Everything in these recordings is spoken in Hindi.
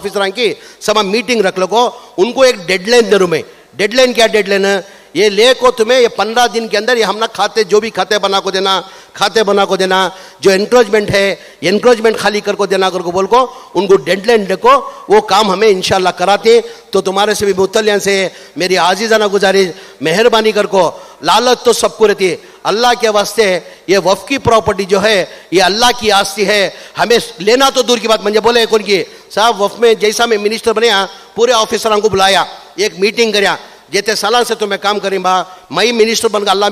ऑफिसर की सब मीटिंग रख लो, उनको एक डेडलाइन दे मैं। डेडलाइन क्या डेडलाइन है? ये ले को तुम्हें ये 15 दिन के अंदर ये हम ना खाते जो भी खाते बना को देना, खाते बना को देना, जो एनक्रोचमेंट है एनक्रोचमेंट खाली कर को देना कर को बोल को उनको डेडलाइन देखो, वो काम हमें इंशाल्लाह कराते। तो तुम्हारे से भी मुतल्लियान से मेरी आजीज़ाना गुजारिश, मेहरबानी कर को, लालच तो सबको रहती है, अल्लाह के वास्ते ये वफ़ की प्रॉपर्टी जो है ये अल्लाह की आस्ती है, हमें लेना तो दूर की बात। मुझे बोले कौन की साहब वफ़ में जैसा मैं मिनिस्टर बनया पूरे ऑफिसरों को बुलाया, एक मीटिंग कराया, जेते साल से तो मैं काम करी बा, मैं मिनिस्टर बन गया, अल्लाह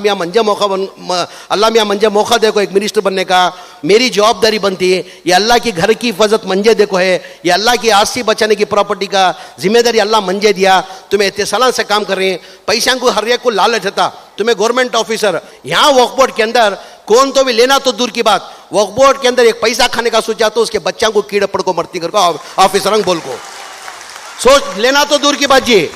मियाँ मंजे मौका देखो एक मिनिस्टर बनने का, मेरी जवाबदारी बनती है, ये अल्लाह की घर की हिफाजत मंजे देखो है, ये अल्लाह की आस्ती बचाने की प्रॉपर्टी का जिम्मेदारी अल्लाह मंजे दिया, तुम्हें इतने साल से काम कर रहे हैं, पैसा को हर एक को लालच था, तुम्हें गवर्नमेंट ऑफिसर यहाँ वक्फ बोर्ड के अंदर कौन तो भी लेना तो दूर की बात, वक्फ बोर्ड के अंदर एक पैसा खाने का सोचा तो उसके बच्चा को कीड़े पड़ को मरती कर ऑफिसर बोल को सोच, लेना तो दूर की बात जी,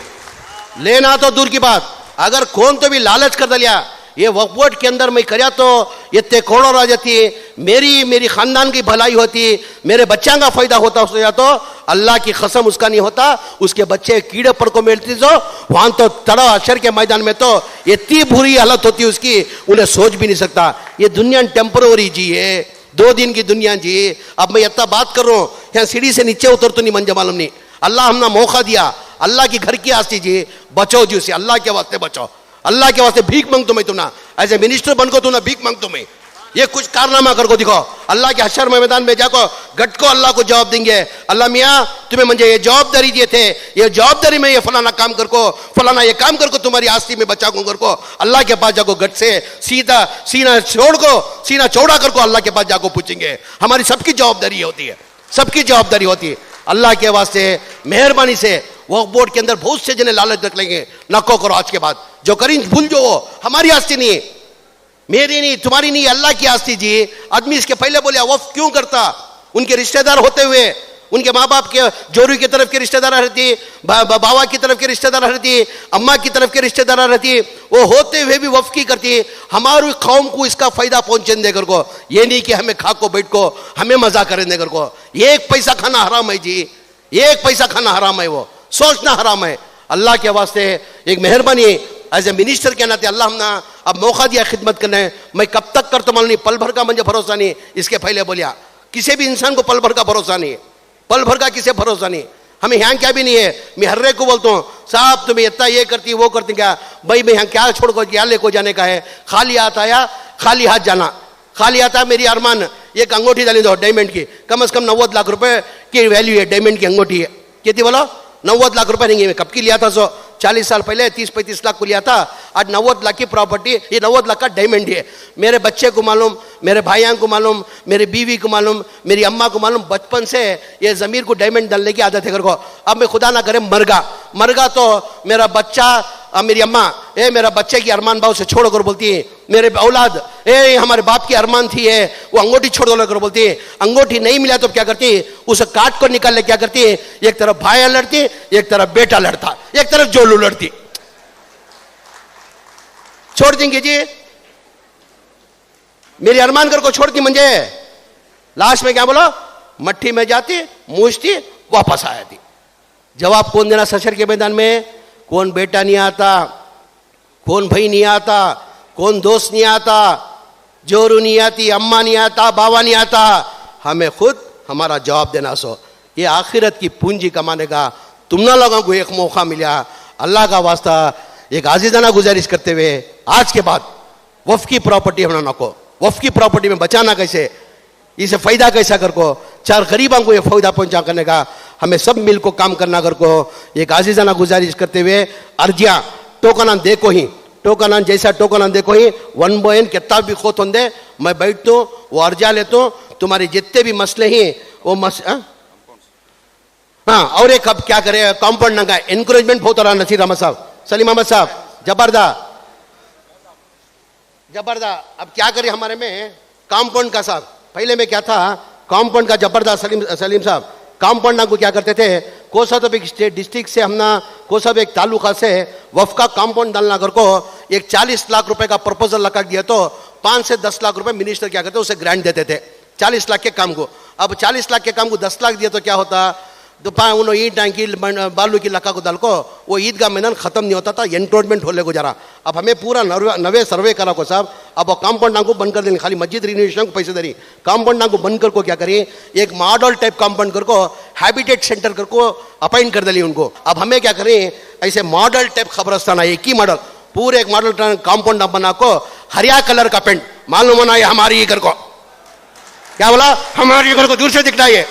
लेना तो दूर की बात, अगर कौन तो भी लालच कर दिया ये वक्फ बोर्ड के अंदर मैं करया तो इतने करोड़ आ जाती है, मेरी खानदान की भलाई होती, मेरे बच्चा का फायदा होता हो, तो अल्लाह की कसम उसका नहीं होता, उसके बच्चे कीड़े पड़ को मिलती जो वहां तो तड़ा अशर के मैदान में तो इतनी बुरी हालत होती उसकी, उन्हें सोच भी नहीं सकता। ये दुनिया टेम्पररी जी है, 2 दिन की दुनिया जी। अब मैं इतना बात कर रहा हूँ, यहाँ सीढ़ी से नीचे उतर तो नहीं मंजे मालूम नहीं, अल्लाह हमने मौका दिया, अल्लाह की घर की आस्ती जी, बचो जी उसे, अल्लाह के वास्ते बचो, अल्लाह के वास्ते भीख मांग तुम्हें, तुम ना एज ए मिनिस्टर बन को तुम ना भीख मांग तुम्हें, ये कुछ कारनामा कर को दिखो, अल्लाह के हशर मैदान में जाको गट को अल्लाह को जवाब देंगे, अल्लाह मियाँ तुम्हें मुझे ये जवाबदारी दिए थे, ये जवाबदारी में ये फलाना काम कर को, फलाना ये काम कर को तुम्हारी आस्ती में बचा को कर को, अल्लाह के पास जाको गट से सीधा सीना छोड़ को, सीना चौड़ा कर को अल्लाह के पास जाको पूछेंगे। हमारी सबकी जवाबदारी होती है, सबकी जवाबदारी होती है। अल्लाह के वास्ते मेहरबानी से वक्फ बोर्ड के अंदर बहुत से जने लालच रख लेंगे, नको करो आज के बाद, जो करी भूल जो हो, हमारी आस्ती नहीं, मेरी नहीं, तुम्हारी नहीं, अल्लाह की आस्ती जी। आदमी इसके पहले बोले वक्फ क्यों करता, उनके रिश्तेदार होते हुए, उनके माँ बाप के जोरू की तरफ के रिश्तेदार रहती, बाबा की तरफ के रिश्तेदार रहती, अम्मा की तरफ के रिश्तेदार रहती, वो होते हुए भी वक्फ की करती, हमारी कौम को इसका फायदा पहुंचने देकर को, ये नहीं कि हमें खा को बैठ को हमें मजा करने देकर को। एक पैसा खाना हराम है जी, एक पैसा खाना हराम है, वो सोचना हराम है। अल्लाह के वास्ते एक मेहरबानी एज ए मिनिस्टर के नाते अल्लाह हमने अब मौका दिया खिदमत करने, मैं कब तक कर तो मालूम नहीं, पल भर का मुझे भरोसा नहीं, इसके पहले बोलिया किसी भी इंसान को पल भर का भरोसा नहीं, पल भर का किसे भरोसा नहीं, हमें यहाँ क्या भी नहीं है। मैं हर एक को बोलता हूँ साहब तुम्हें इतना ये करती वो करती, क्या भाई मैं यहाँ क्या छोड़ को क्या ले को जाने का है, खाली हाथ आया खाली हाथ जाना, खाली आता मेरी अरमान एक अंगूठी डाली दो डायमंड की, कम से कम 90 लाख रुपए की वैल्यू है डायमंड की अंगूठी है, कितनी बोलो 90 लाख रुपए नहीं है, कब की लिया था, 40 साल पहले 30-35 लाख को लिया था, आज 90 लाख की प्रॉपर्टी, ये 90 लाख का डायमंड है। मेरे बच्चे को मालूम, मेरे भाइयों को मालूम, मेरी बीवी को मालूम, मेरी अम्मा को मालूम, बचपन से ये ज़मीर को डायमंड डालने की आदत है कर को। अब मैं खुदा ना करे मरगा तो मेरा बच्चा, मेरी अम्मा मेरा बच्चे की अरमान भाव से छोड़ कर बोलती है, मेरे औलाद हमारे बाप की अरमान थी वो अंगूठी छोड़ दो कर बोलती है, अंगूठी नहीं मिला तो क्या करती है, उसे काट कर निकाल ले क्या करती है, एक तरफ भाई लड़ती, एक तरफ बेटा लड़ता, एक तरफ जोलू लड़ती, छोड़ देंगे जी। मेरी अरमान कर को छोड़ती मुझे, लास्ट में क्या बोलो, मट्टी में जाती मूछती वापस आया थी। जवाब कौन देना सशर के मैदान में, कौन बेटा नहीं आता, कौन भाई नहीं आता, कौन दोस्त नहीं आता, जोरू नहीं आती, अम्मा नहीं आता, बाबा नहीं आता, हमें खुद हमारा जवाब देना। सो ये आखिरत की पूंजी कमाने का तुम ना लोगों को एक मौका मिला, अल्लाह का वास्ता एक आजीज़ाना गुजारिश करते हुए आज के बाद वफ़ की प्रॉपर्टी हम ना को, वफ़ की प्रॉपर्टी में बचाना कैसे, इसे फ़ायदा कैसा कर को, 4 गरीबों को ये फ़ायदा पहुंचा करने का हमें सब मिल को काम करना कर को एक आजीज़ाना गुजारिश करते हुए अर्जिया टोकना देखो ही, टोकना जैसा टोकना देखो ही 1 बॉयन कितना भी खोत होंगे, मैं बैठता हूँ वो अर्जिया लेता हूँ, तुम्हारे जितने भी मसले हैं वो हाँ। और एक अब क्या करे, कॉम्पाउंड ना का एनकरेजमेंट बहुत हो रहा नसीर अहमद साहब, सलीम अहमद साहब, जबरदस्त। अब क्या करें हमारे में कॉम्पाउंड का साहब, पहले में क्या था कॉम्पाउंड का जबरदस्त, सलीम साहब कॉम्पाउंड को क्या करते थे, कोसाब एक स्टेट डिस्ट्रिक्ट से हमना कोसाब एक तालुका से वफ़ का कॉम्पाउंड डालना कर को एक 40 लाख रुपए का प्रपोजल लगा दिया तो 5 से 10 लाख रुपए मिनिस्टर क्या करते उसे ग्रांट देते थे 40 लाख के काम को। अब 40 लाख के काम को 10 लाख दिया तो क्या होता, दोपहर उन्होंने ईट की बालू की लक्का को डाल को वो ईदगाह मैदान खत्म नहीं होता था, एंटोजमेंट होले को जरा। अब हमें पूरा नवे सर्वे करा को साहब, अब वो कांपाउंड को बंद कर देंगे, खाली मस्जिद रिनोवेशन को पैसे दे, कांपाउंड को बंद कर को क्या करिए, एक मॉडल टाइप कांपाउंड कर को हैबिटेट सेंटर कर को अपॉइंट कर दिली उनको। अब हमें क्या करें, ऐसे मॉडल टाइप खबरस्तान एक ही मॉडल, पूरे एक मॉडल कांपाउंड बना को हरिया कलर का पेंट, मालूम होना ये हमारी घर को, क्या बोला, हमारी घर को दूर से दिखता है,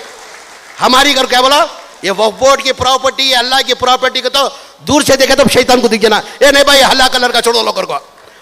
हमारी घर, क्या बोला, ये वक्फ बोर्ड की प्रॉपर्टी, अल्लाह की प्रॉपर्टी को तो दूर से देखे तो शैतान को दिख जाना, ये नहीं भाई हल्ला कलर का छोड़ो लोगों को,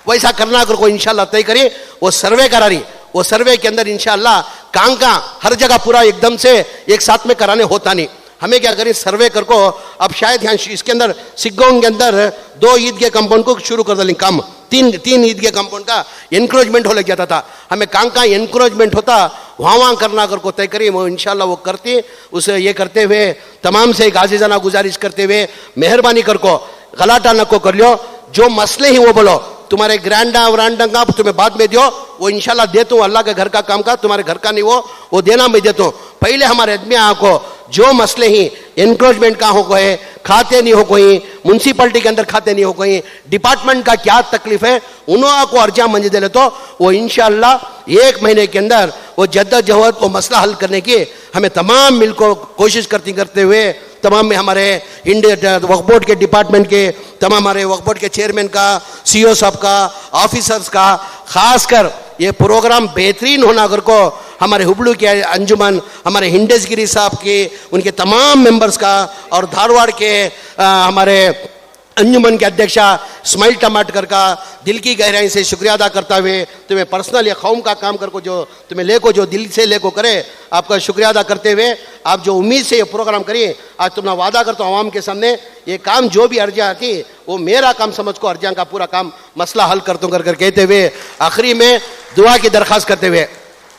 वैसा करना कर को इंशाल्लाह तय करिए। वो सर्वे करा रही, वो सर्वे के अंदर इंशाल्लाह कांका हर जगह पूरा एकदम से एक साथ में कराने होता नहीं, हमें क्या करें सर्वे कर को। अब शायद यहाँ इसके अंदर सिग्गोंग के अंदर 2 ईद के कंपाउंड को शुरू कर दें काम, तीन ईद के कंपाउंड का एनक्रोचमेंट हो लग जाता था, हमें कहाँ एनक्रोचमेंट होता वहाँ करना कर को तय करिए। वो इंशाल्लाह वो करते, उसे ये करते हुए तमाम से एक आजीजाना गुजारिश करते हुए मेहरबानी कर को गलाटा न को कर लो, जो मसले ही वो बोलो, तुम्हारे ग्रैंडा व्रांडा का तुम्हें बाद में दो, वो इंशाल्लाह देता हूँ, अल्लाह के घर का काम का, तुम्हारे घर का नहीं वो देना मैं देता हूँ। पहले हमारे आदमी को जो मसले ही एनक्रोचमेंट का हो कोई, खाते नहीं हो कोई, म्यूनसिपलिटी के अंदर खाते नहीं हो कोई, डिपार्टमेंट का क्या तकलीफ है, उन्होंने को अर्जा मंजूर दे ले तो वो इंशाल्लाह 1 महीने के अंदर वो जद्दोजहद वो मसला हल करने की हमें तमाम मिलकर कोशिश करते हुए तमाम में हमारे इंडिया वक्फ बोर्ड के डिपार्टमेंट के तमाम हमारे वक्फ बोर्ड के चेयरमैन का, सीईओ साहब का, ऑफिसर्स का, खासकर ये प्रोग्राम बेहतरीन होना अगर को हमारे हुबलू के अंजुमन, हमारे हिंडेसगिरी साहब के, उनके तमाम मेंबर्स का, और धारवाड़ के हमारे अंजुमन के अध्यक्षा स्माइल टमाटर का दिल की गहराई से शुक्रिया अदा करता हुए तुम्हें पर्सनल या कौम का काम कर को जो तुम्हें लेको जो दिल से लेको करे, आपका शुक्रिया अदा करते हुए आप जो उम्मीद से ये प्रोग्राम करिए, आज तुमने वादा करता हूँ आवाम के सामने ये काम जो भी अर्जा आती वो मेरा काम समझ को अर्जा का पूरा काम मसला हल करता हूँ कर कहते हुए आखिरी में दुआ की दरख्वास्त करते हुए,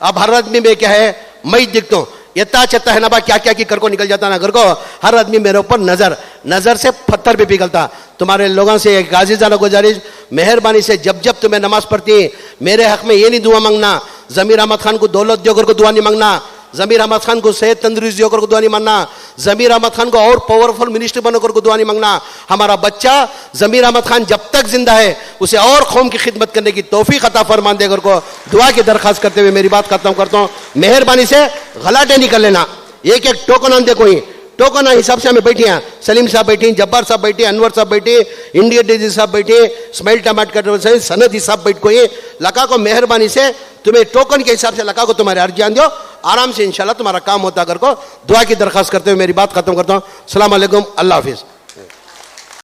अब हर आदमी में क्या है, मैं दिखता हूँ यत्ता चत्ता है ना बा, क्या क्या की कर को निकल जाता ना घर को, हर आदमी मेरे ऊपर नजर से पत्थर भी पिघलता। तुम्हारे लोगों से एक आजीज़ाना गुजारिश, मेहरबानी से जब जब तुम्हें नमाज पढ़ती मेरे हक में ये नहीं दुआ मांगना, जमीर अहमद खान को दौलत देकर को दुआ नहीं मांगना, जमीर अहमद खान को सेहत तंदुरुस्ती होकर को दुआ नहीं मांगना, जमीर अहमद खान को और पावरफुल मिनिस्टर बनकर को दुआ नहीं मांगना। हमारा बच्चा जमीर अहमद खान जब तक जिंदा है उसे और कौम की खिदमत करने की तौफीक अता फरमान देकर को दुआ की दरख्वास्त करते हुए मेरी बात खत्म करता हूँ। मेहरबानी से गलाटे निकल लेना, एक एक टोकन आन देखो, ही टोकन हिसाब से हमें बैठी हैं, सलीम साहब बैठी, जब्बार साहब बैठे, अनवर साहब बैठे, इंडिया डीजी साहब बैठे, स्माइल टमाटर सनद ही साहब बैठ को, ये लका को मेहरबानी से तुम्हें टोकन के हिसाब से लका को तुम्हारे अर्जियान दो, आराम से इंशाल्लाह तुम्हारा काम होता कर को दुआ की दरख्वास्त करते हुए मेरी बात खत्म करता हूँ। अस्सलाम वालेकुम, अल्लाह हाफिज़।